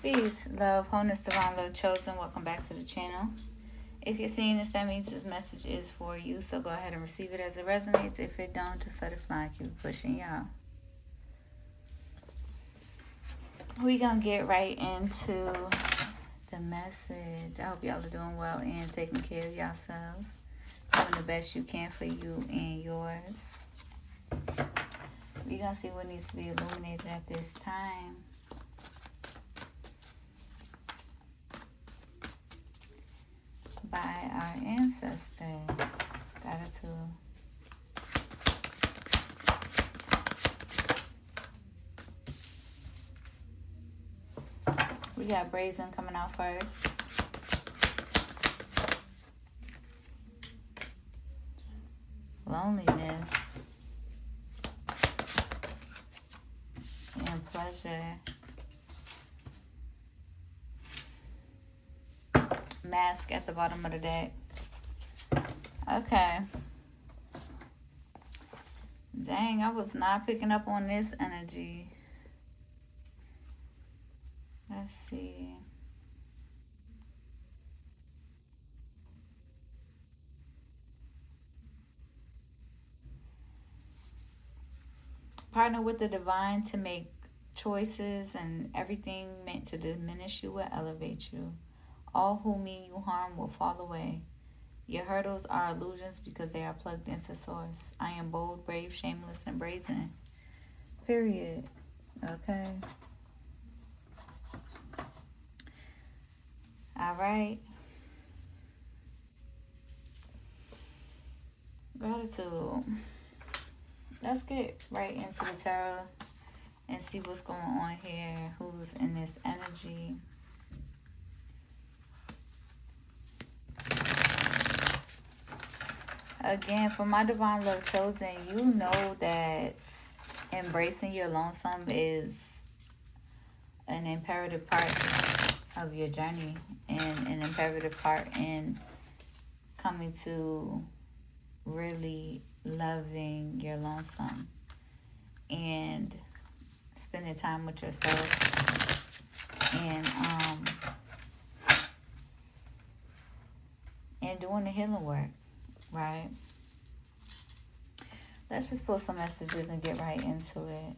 Peace, love, wholeness, divine love chosen. Welcome back to the channel. If you're seeing this, that means this message is for you. So go ahead and receive it as it resonates. If it don't, just let it fly. Keep pushing, y'all. We gonna get right into the message. I hope y'all are doing well and taking care of yourselves. Doing the best you can for you and yours. We gonna see what needs to be illuminated at this time. By our ancestors. Gratitude. We got Brazen coming out first. Loneliness. And pleasure. Mask at the bottom of the deck. Okay. Dang, I was not picking up on this energy. Let's see. Partner with the divine to make choices, and everything meant to diminish you will elevate you. All who mean you harm will fall away. Your hurdles are illusions because they are plugged into source. I am bold, brave, shameless, and brazen. Period. Okay. All right. Gratitude. Let's get right into the tarot and see what's going on here. Who's in this energy? Again, for my divine love chosen, you know that embracing your lonesome is an imperative part of your journey and an imperative part in coming to really loving your lonesome and spending time with yourself and doing the healing work. Right. Let's just pull some messages and get right into it.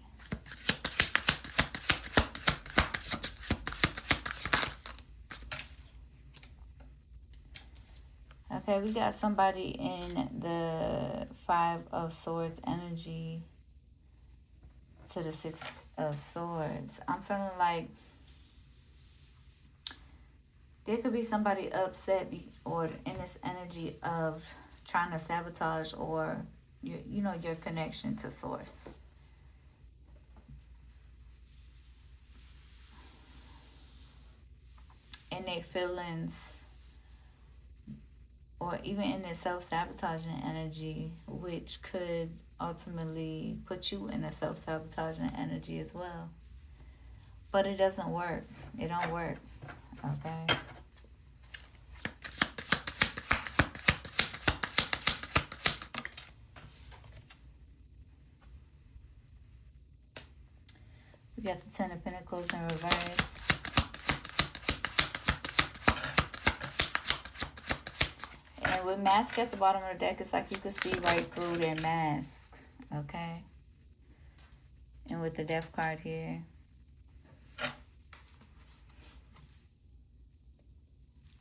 Okay, we got somebody in the 5 of Swords energy to the 6 of Swords. I'm feeling like there could be somebody upset or in this energy of trying to sabotage or your connection to source. And their feelings, or even in this self-sabotaging energy, which could ultimately put you in a self-sabotaging energy as well. But it doesn't work. It don't work. Okay. We got the 10 of Pentacles in reverse. And with mask at the bottom of the deck, it's like you can see right through their mask. Okay. And with the Death card here.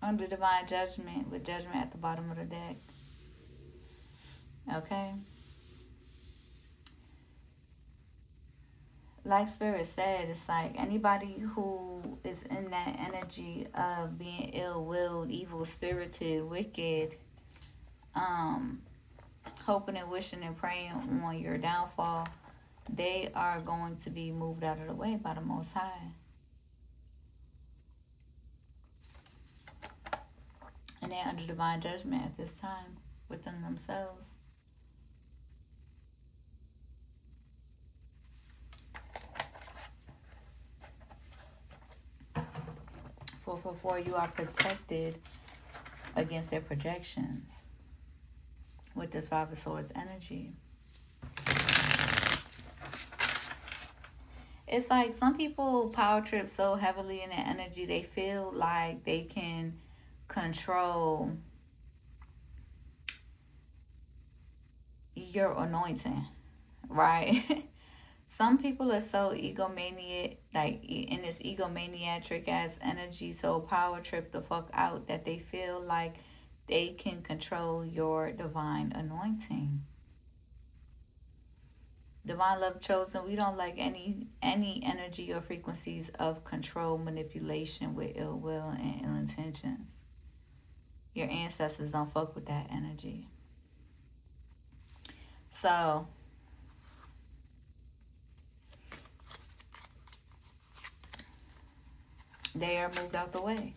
Under divine judgment, with judgment at the bottom of the deck. Okay. Like Spirit said, it's like anybody who is in that energy of being ill-willed, evil-spirited, wicked, hoping and wishing and praying on your downfall, they are going to be moved out of the way by the Most High. And they're under divine judgment at this time within themselves. For you are protected against their projections with this 5 of Swords energy. It's like some people power trip so heavily in their energy, they feel like they can control your anointing, right? Some people are so egomaniac, like in this egomaniatric ass energy, so power trip the fuck out that they feel like they can control your divine anointing. Divine love chosen, we don't like any energy or frequencies of control, manipulation with ill will and ill intentions. Your ancestors don't fuck with that energy. So they are moved out the way.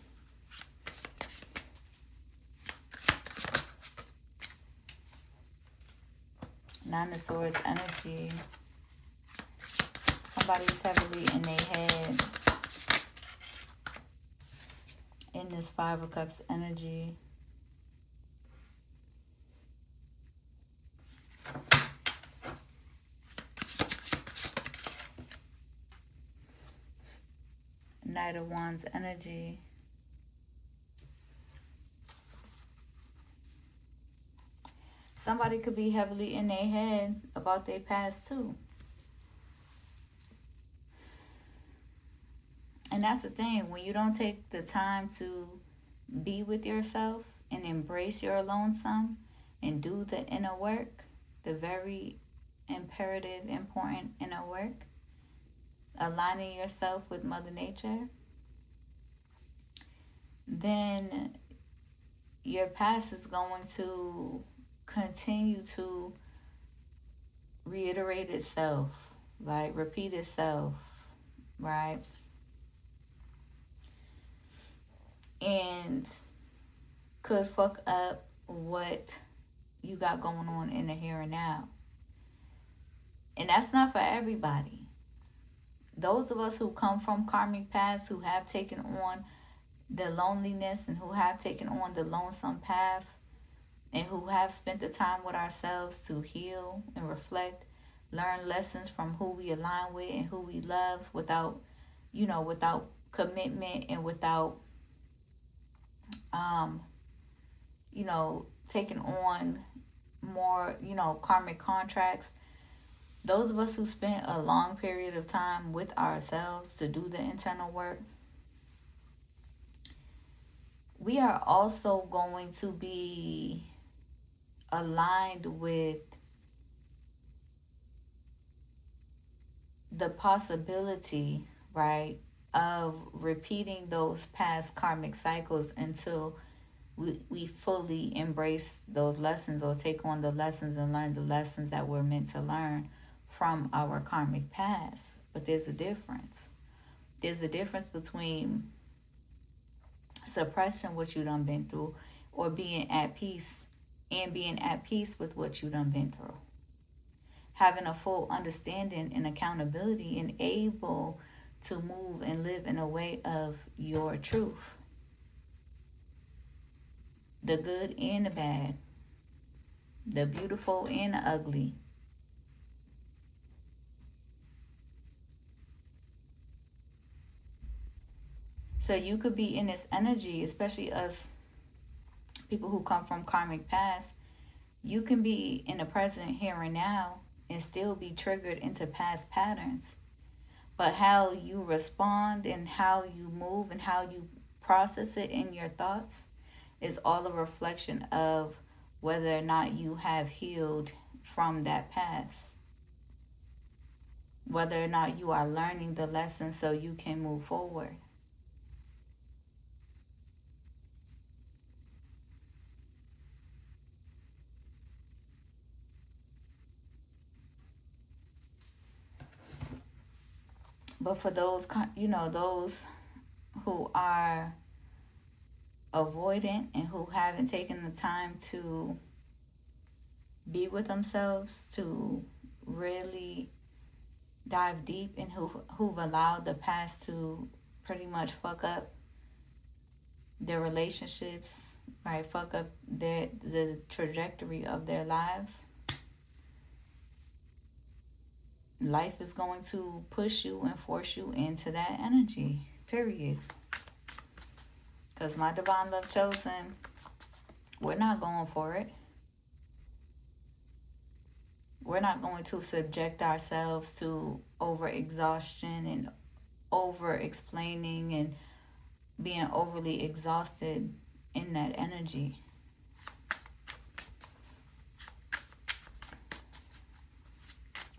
Nine of Swords energy. Somebody's heavily in their head in this Five of Cups energy. Knight of Wands energy. Somebody could be heavily in their head about their past too. And that's the thing, when you don't take the time to be with yourself and embrace your lonesome and do the inner work, the very imperative, important inner work, aligning yourself with Mother Nature, then your past is going to continue to reiterate itself, like repeat itself, right? And could fuck up what you got going on in the here and now. And that's not for everybody. Those of us who come from karmic past, who have taken on the loneliness and who have taken on the lonesome path, and who have spent the time with ourselves to heal and reflect, learn lessons from who we align with and who we love without, without commitment and without, taking on more, karmic contracts. Those of us who spent a long period of time with ourselves to do the internal work, we are also going to be aligned with the possibility, right, of repeating those past karmic cycles until we fully embrace those lessons or take on the lessons and learn the lessons that we're meant to learn from our karmic past. But there's a difference. There's a difference between suppressing what you done been through or being at peace and being at peace with what you done been through. Having a full understanding and accountability and able to move and live in a way of your truth. The good and the bad. The beautiful and the ugly. So you could be in this energy, especially us people who come from karmic past. You can be in the present here and now and still be triggered into past patterns. But how you respond and how you move and how you process it in your thoughts is all a reflection of whether or not you have healed from that past. Whether or not you are learning the lesson so you can move forward. But for those, those who are avoidant and who haven't taken the time to be with themselves, to really dive deep, and who've allowed the past to pretty much fuck up their relationships, right? Fuck up the trajectory of their lives. Life is going to push you and force you into that energy, period. Because my divine love chosen, we're not going for it. We're not going to subject ourselves to over exhaustion and over explaining and being overly exhausted in that energy.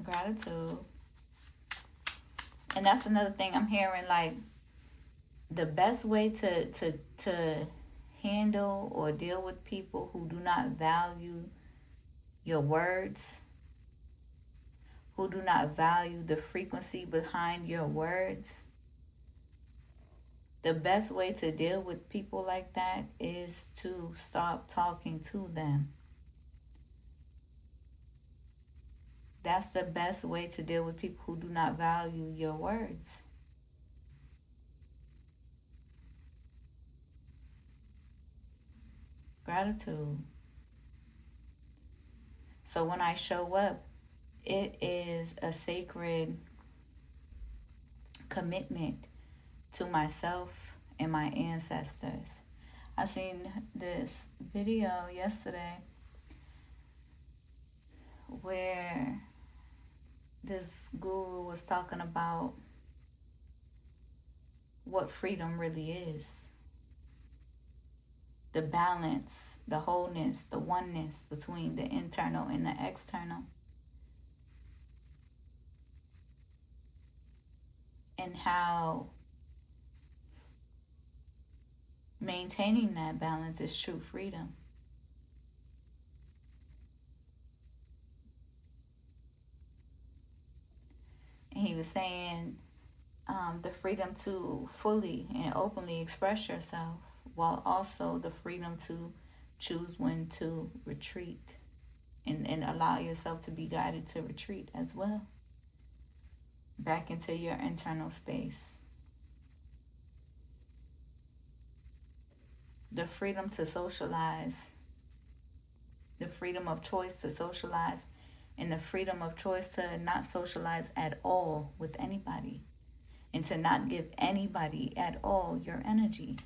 Gratitude. And that's another thing I'm hearing, like the best way to handle or deal with people who do not value your words, who do not value the frequency behind your words, the best way to deal with people like that is to stop talking to them. That's the best way to deal with people who do not value your words. Gratitude. So when I show up, it is a sacred commitment to myself and my ancestors. I seen this video yesterday where this guru was talking about what freedom really is. The balance, the wholeness, the oneness between the internal and the external. And how maintaining that balance is true freedom. And he was saying the freedom to fully and openly express yourself, while also the freedom to choose when to retreat and allow yourself to be guided to retreat as well, back into your internal space. The freedom to socialize, the freedom of choice to socialize, and the freedom of choice to not socialize at all with anybody, and to not give anybody at all your energy.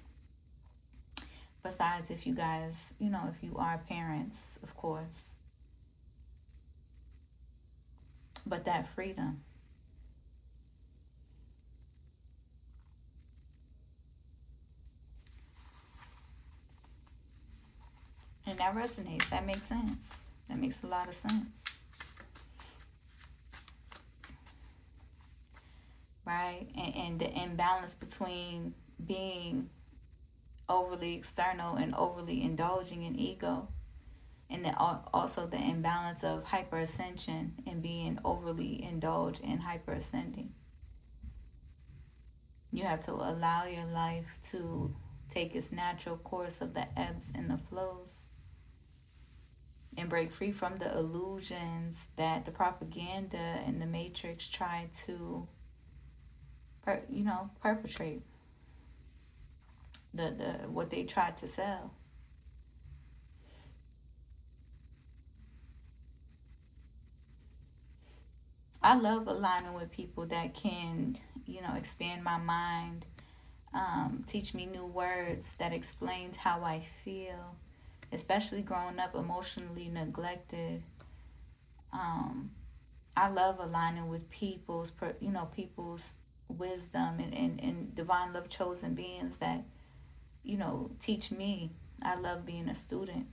Besides, if you guys, if you are parents, of course. But that freedom. And that resonates. That makes sense. That makes a lot of sense. Right? And the imbalance between being overly external and overly indulging in ego, and also the imbalance of hyperascension and being overly indulged in hyperascending. You have to allow your life to take its natural course of the ebbs and the flows, and break free from the illusions that the propaganda and the matrix try to perpetrate, the what they tried to sell. I love aligning with people that can, expand my mind, teach me new words that explains how I feel, especially growing up emotionally neglected. I love aligning with people's wisdom and divine love chosen beings that, teach me. I love being a student.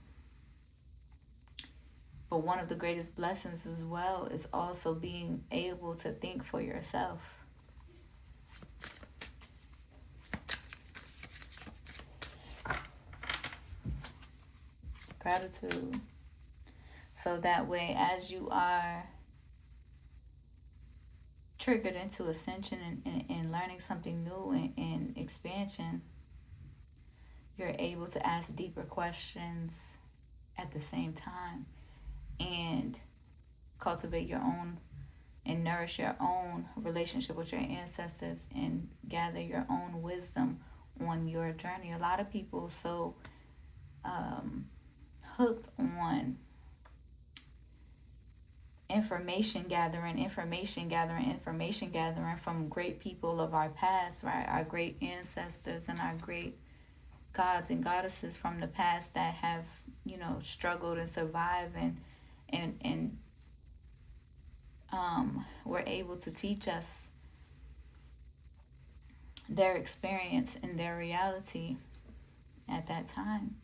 But one of the greatest blessings as well is also being able to think for yourself. Gratitude. So that way, as you are triggered into ascension and learning something new and expansion, you're able to ask deeper questions at the same time and cultivate your own and nourish your own relationship with your ancestors and gather your own wisdom on your journey. A lot of people so hooked on information gathering from great people of our past, right? Our great ancestors and our great gods and goddesses from the past that have, struggled and survived and were able to teach us their experience and their reality at that time.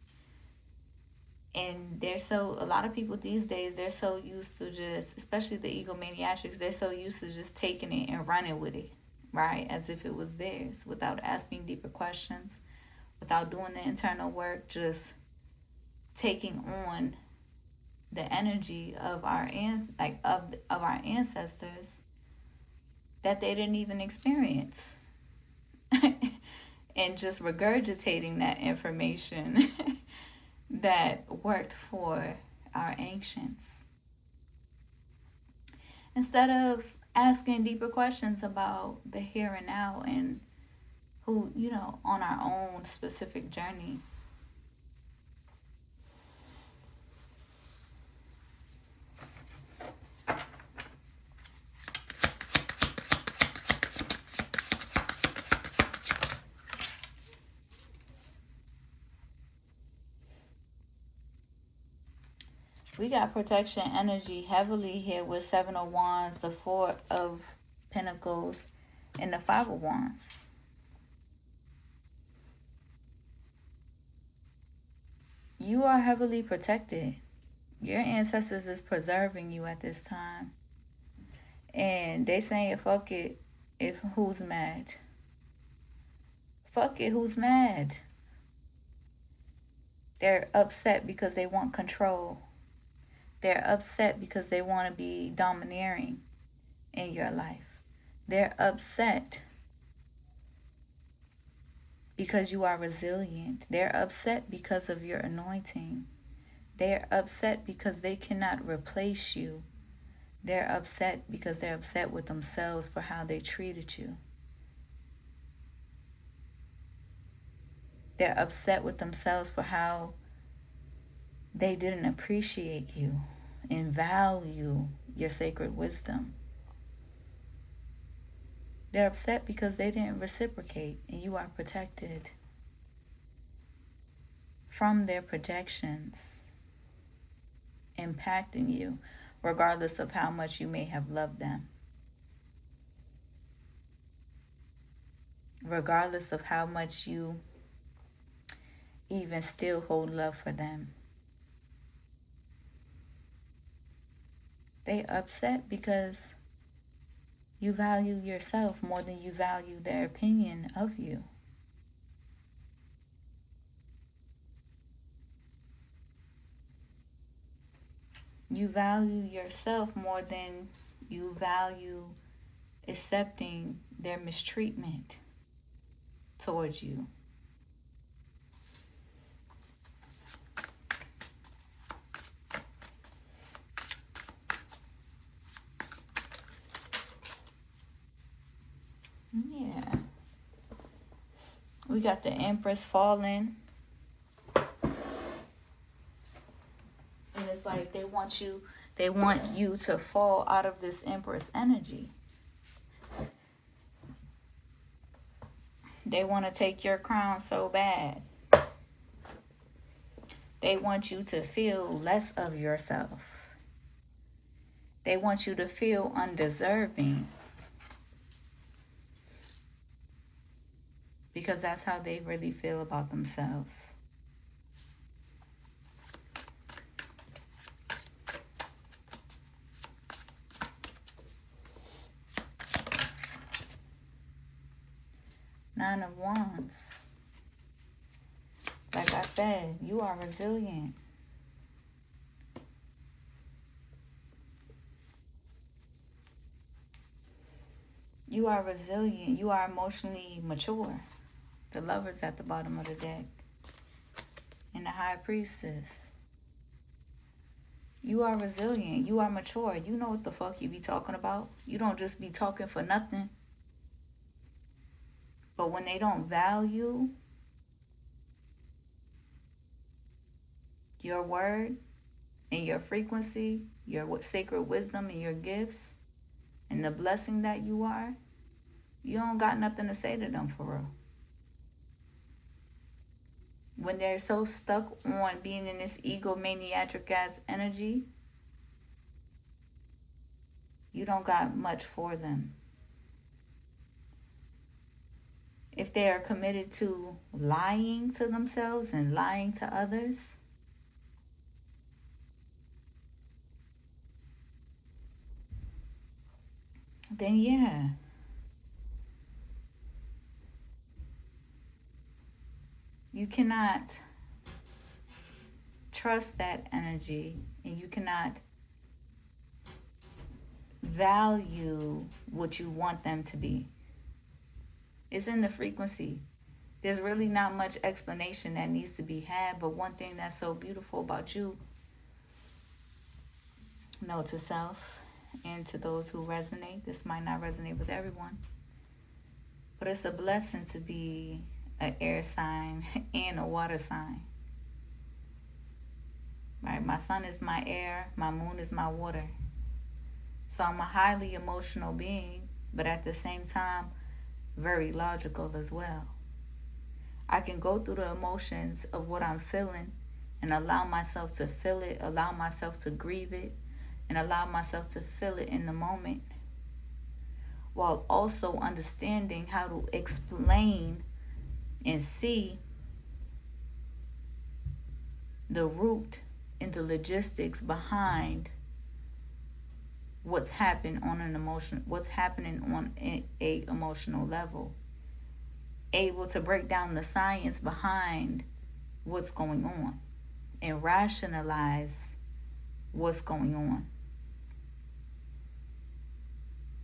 And a lot of people these days, they're so used to just, especially the egomaniacs, they're so used to just taking it and running with it, right? As if it was theirs, without asking deeper questions, without doing the internal work, just taking on the energy of our of our ancestors that they didn't even experience. And just regurgitating that information that worked for our ancients, instead of asking deeper questions about the here and now and who, on our own specific journey. We got protection energy heavily here with 7 of Wands, the 4 of Pentacles, and the 5 of Wands. You are heavily protected. Your ancestors is preserving you at this time. And they saying, fuck it, if who's mad? Fuck it, who's mad? They're upset because they want control. They're upset because they want to be domineering in your life. They're upset because you are resilient. They're upset because of your anointing. They're upset because they cannot replace you. They're upset because they're upset with themselves for how they treated you. They're upset with themselves for how they didn't appreciate you and value your sacred wisdom. They're upset because they didn't reciprocate, and you are protected from their projections impacting you, regardless of how much you may have loved them. Regardless of how much you even still hold love for them. They upset because you value yourself more than you value their opinion of you. You value yourself more than you value accepting their mistreatment towards you. Yeah. We got the Empress falling. And it's like they want you to fall out of this Empress energy. They want to take your crown so bad. They want you to feel less of yourself. They want you to feel undeserving. Because that's how they really feel about themselves. Nine of Wands. Like I said, you are resilient. You are resilient. You are emotionally mature. The Lover's at the bottom of the deck. And the High Priestess. You are resilient. You are mature. You know what the fuck you be talking about. You don't just be talking for nothing. But when they don't value your word and your frequency, your sacred wisdom and your gifts, and the blessing that you are, you don't got nothing to say to them for real. When they're so stuck on being in this egomaniac ass energy, you don't got much for them. If they are committed to lying to themselves and lying to others, then yeah, you cannot trust that energy, and you cannot value what you want them to be. It's in the frequency. There's really not much explanation that needs to be had, but one thing that's so beautiful about you, note to self and to those who resonate, this might not resonate with everyone, but it's a blessing to be an air sign and a water sign. Right? My sun is my air, my moon is my water. So I'm a highly emotional being, but at the same time, very logical as well. I can go through the emotions of what I'm feeling and allow myself to feel it, allow myself to grieve it, and allow myself to feel it in the moment, while also understanding how to explain and see the root and the logistics behind what's happening on a emotional level. Able to break down the science behind what's going on and rationalize what's going on.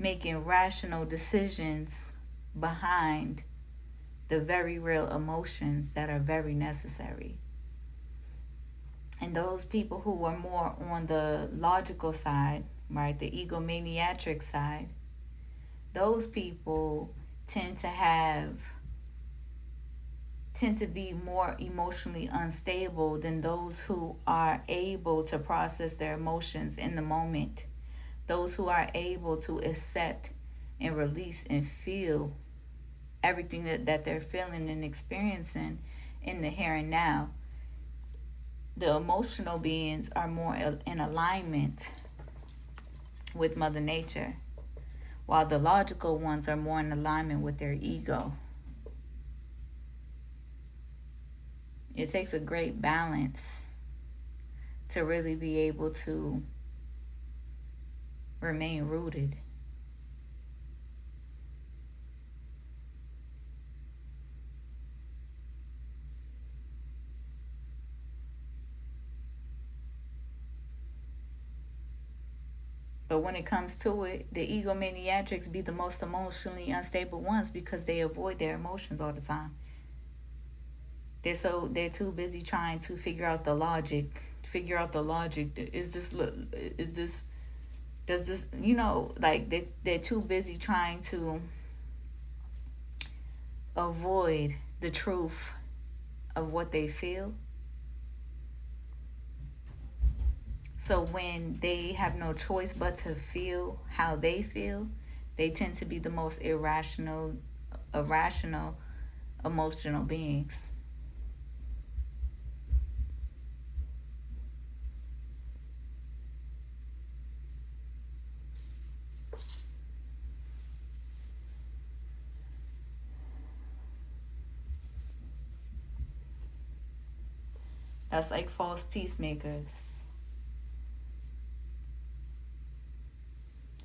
Making rational decisions behind the very real emotions that are very necessary. And those people who are more on the logical side, right, the egomaniac side, those people tend to be more emotionally unstable than those who are able to process their emotions in the moment. Those who are able to accept and release and feel everything that they're feeling and experiencing in the here and now. The emotional beings are more in alignment with Mother Nature, while the logical ones are more in alignment with their ego. It takes a great balance to really be able to remain rooted. But when it comes to it, the egomaniacs be the most emotionally unstable ones because they avoid their emotions all the time. They're too busy trying to figure out the logic. Is this does this, like they're too busy trying to avoid the truth of what they feel. So when they have no choice but to feel how they feel, they tend to be the most irrational, emotional beings. That's like false peacemakers.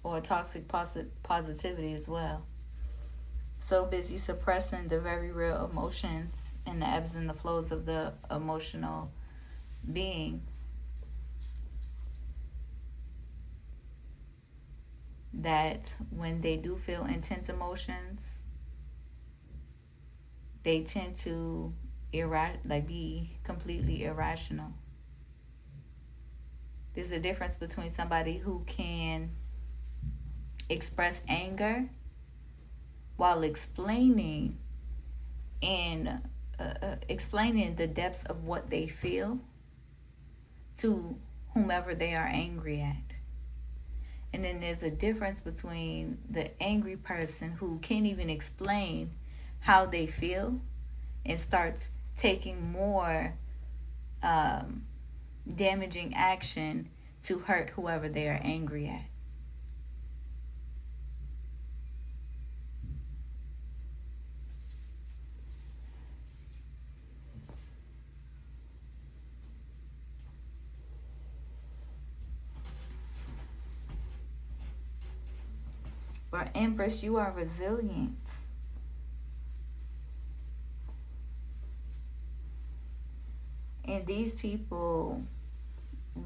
Or toxic positivity as well. So busy suppressing the very real emotions and the ebbs and the flows of the emotional being that when they do feel intense emotions, they tend to be completely irrational. There's a difference between somebody who can express anger while explaining the depths of what they feel, to whomever they are angry at. And then there's a difference between the angry person who can't even explain how they feel and starts taking more damaging action to hurt whoever they are angry at. But Empress, you are resilient. And these people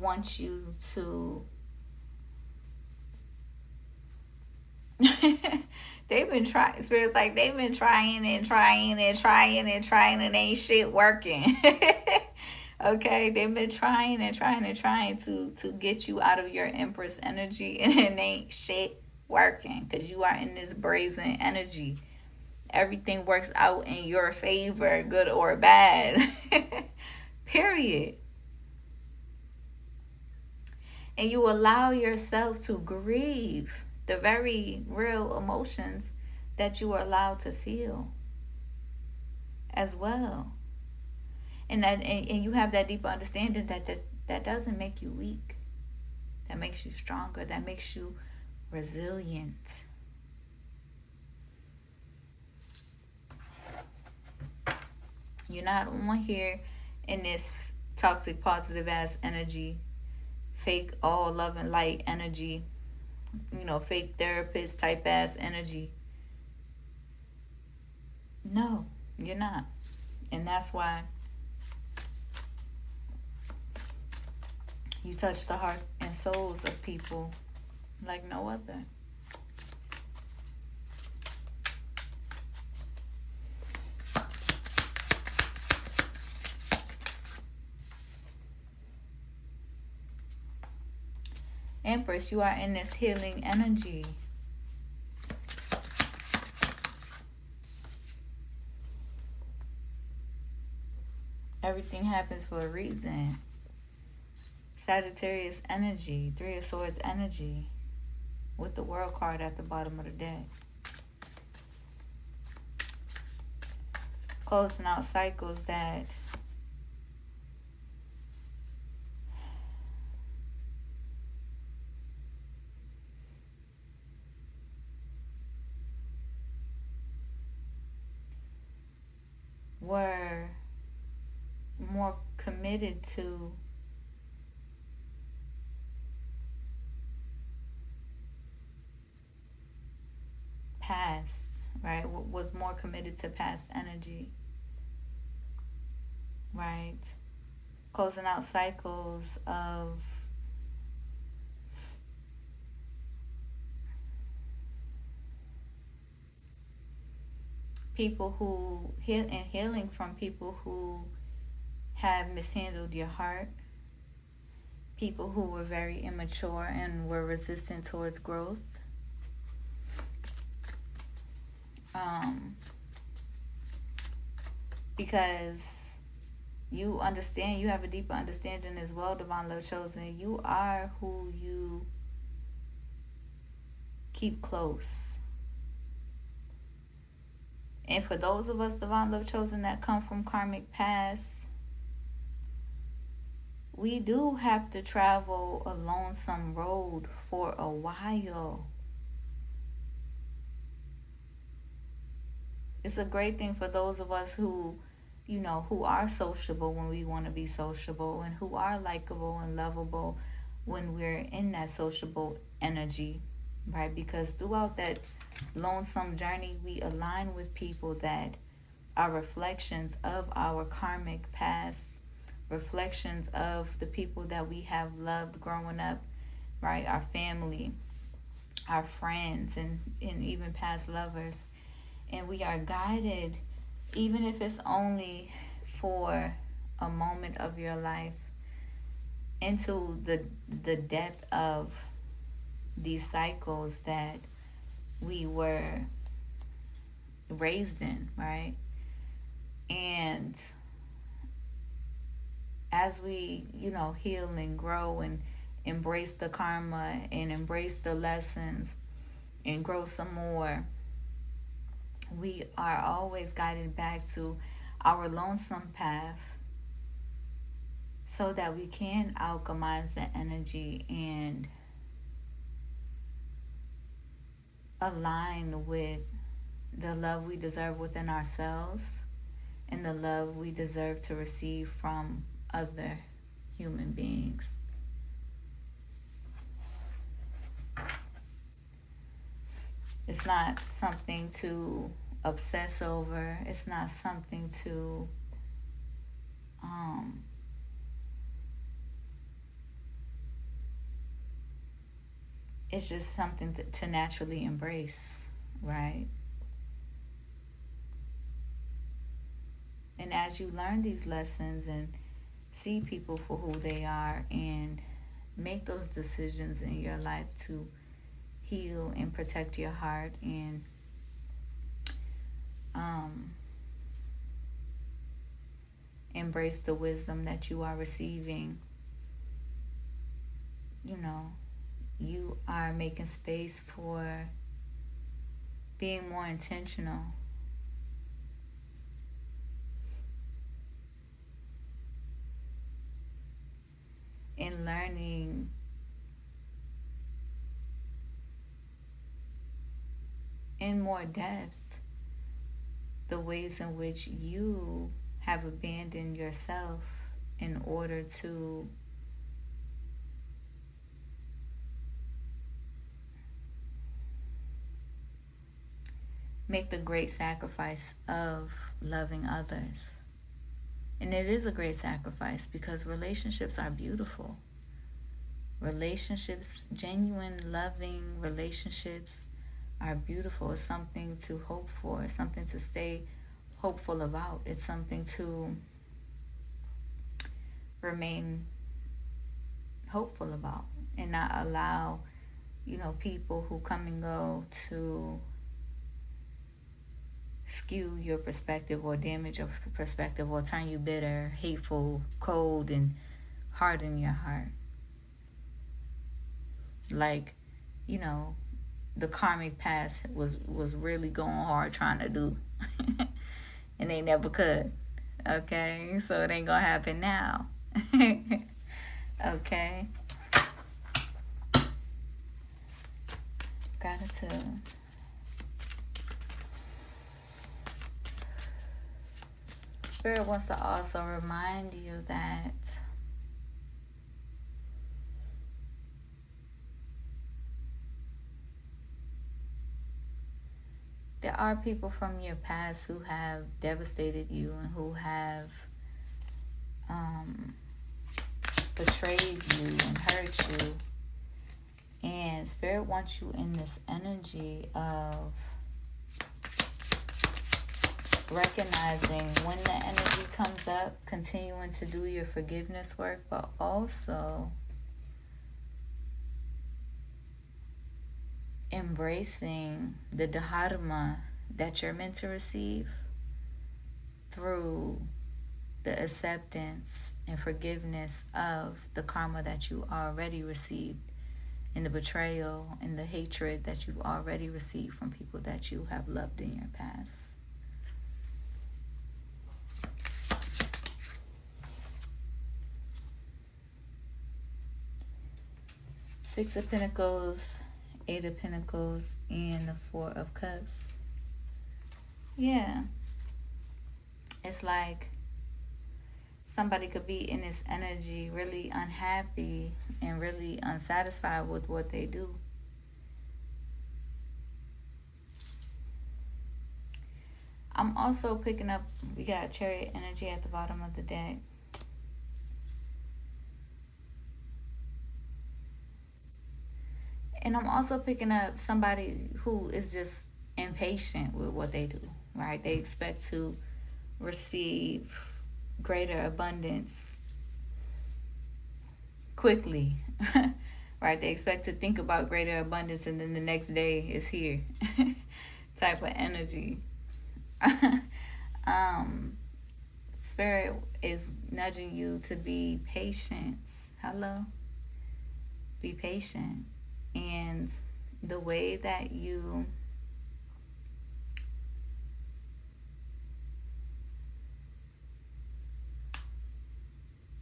want you to they've been trying, spirits like they've been trying and trying and trying and trying and ain't shit working. Okay, they've been trying and trying and trying to get you out of your Empress energy, and it ain't shit working because you are in this brazen energy. Everything works out in your favor, good or bad. Period. And you allow yourself to grieve the very real emotions that you are allowed to feel as well. And you have that deeper understanding that doesn't make you weak. That makes you stronger. That makes you resilient. You're not on here in this toxic positive ass energy, fake all love and light energy, fake therapist type ass energy. No, you're not. And that's why you touch the heart and souls of people like no other. Empress, you are in this healing energy. Everything happens for a reason. Sagittarius energy, Three of Swords energy, with the World card at the bottom of the deck. Closing out cycles that were more committed to past, right? Was more committed to past energy, right? Closing out cycles of people who healing from people who have mishandled your heart, people who were very immature and were resistant towards growth. Because you understand, you have a deeper understanding as well, Divine Love Chosen. You are who you keep close. And for those of us, Divine Love Chosen, that come from karmic past, we do have to travel a lonesome road for a while. It's a great thing for those of us who, who are sociable when we want to be sociable, and who are likable and lovable when we're in that sociable energy, right? Because throughout that lonesome journey, we align with people that are reflections of our karmic past, reflections of the people that we have loved growing up, right? Our family, our friends, and even past lovers. And we are guided, even if it's only for a moment of your life, into the depth of these cycles that we were raised in, right? And as we, heal and grow and embrace the karma and embrace the lessons and grow some more, we are always guided back to our lonesome path so that we can alchemize the energy and align with the love we deserve within ourselves and the love we deserve to receive from other human beings. It's not something to obsess over. It's not something to um, it's just something to naturally embrace, right? And as you learn these lessons and see people for who they are and make those decisions in your life to heal and protect your heart and embrace the wisdom that you are receiving, you are making space for being more intentional in learning in more depth the ways in which you have abandoned yourself in order to make the great sacrifice of loving others. And it is a great sacrifice because relationships are beautiful. Relationships, genuine, loving relationships are beautiful. It's something to hope for. It's something to stay hopeful about. It's something to remain hopeful about and not allow, people who come and go to skew your perspective or damage your perspective or turn you bitter, hateful, cold, and harden your heart. Like, the karmic past was really going hard trying to do and they never could. Okay, so it ain't gonna happen now. Okay, gratitude. Spirit wants to also remind you that there are people from your past who have devastated you and who have betrayed you and hurt you. And Spirit wants you in this energy of recognizing when the energy comes up, continuing to do your forgiveness work, but also embracing the dharma that you're meant to receive through the acceptance and forgiveness of the karma that you already received and the betrayal and the hatred that you've already received from people that you have loved in your past. Six of Pentacles, Eight of Pentacles, and the Four of Cups. Yeah. It's like somebody could be in this energy really unhappy and really unsatisfied with what they do. I'm also picking up, we got Chariot energy at the bottom of the deck. And I'm also picking up somebody who is just impatient with what they do, right? They expect to receive greater abundance quickly, right? They expect to think about greater abundance and then the next day is here type of energy. Spirit is nudging you to be patient. Hello? Be patient. And the way that you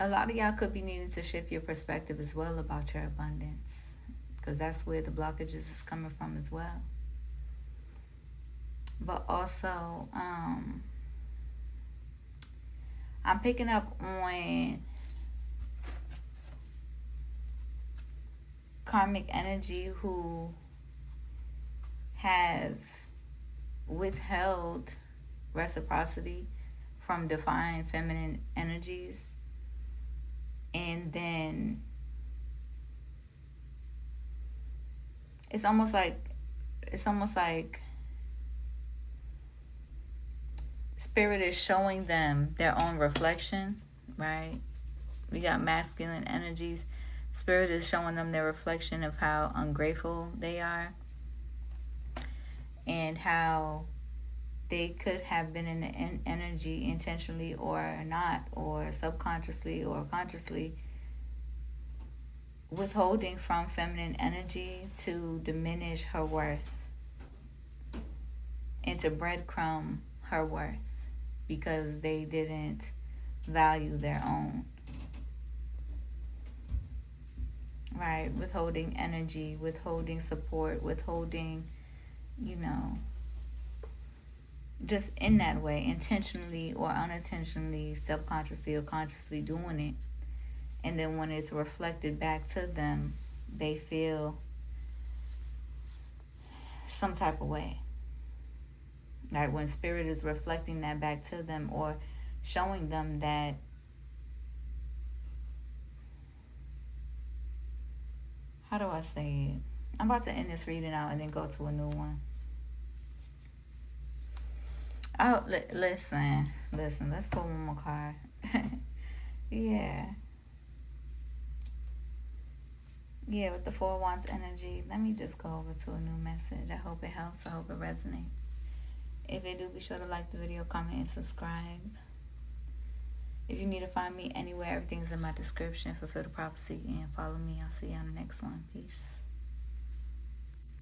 a lot of y'all could be needing to shift your perspective as well about your abundance, because that's where the blockages is coming from as well. But also, I'm picking up on karmic energy who have withheld reciprocity from divine feminine energies, and then it's almost like spirit is showing them their own reflection, right? We got masculine energies. Spirit is showing them their reflection of how ungrateful they are and how they could have been in the energy intentionally or not, or subconsciously or consciously, withholding from feminine energy to diminish her worth and to breadcrumb her worth because they didn't value their own. Right? Withholding energy, withholding support, withholding, just in that way, intentionally or unintentionally, subconsciously or consciously doing it. And then when it's reflected back to them, they feel some type of way. Like when spirit is reflecting that back to them or showing them that how do I say it? I'm about to end this reading out and then go to a new one. Oh, listen. Let's pull one more card. Yeah, with the Four Wands energy. Let me just go over to a new message. I hope it helps. I hope it resonates. If it do, be sure to like the video, comment, and subscribe. If you need to find me anywhere, everything's in my description. Fulfill the prophecy and follow me. I'll see you on the next one. Peace.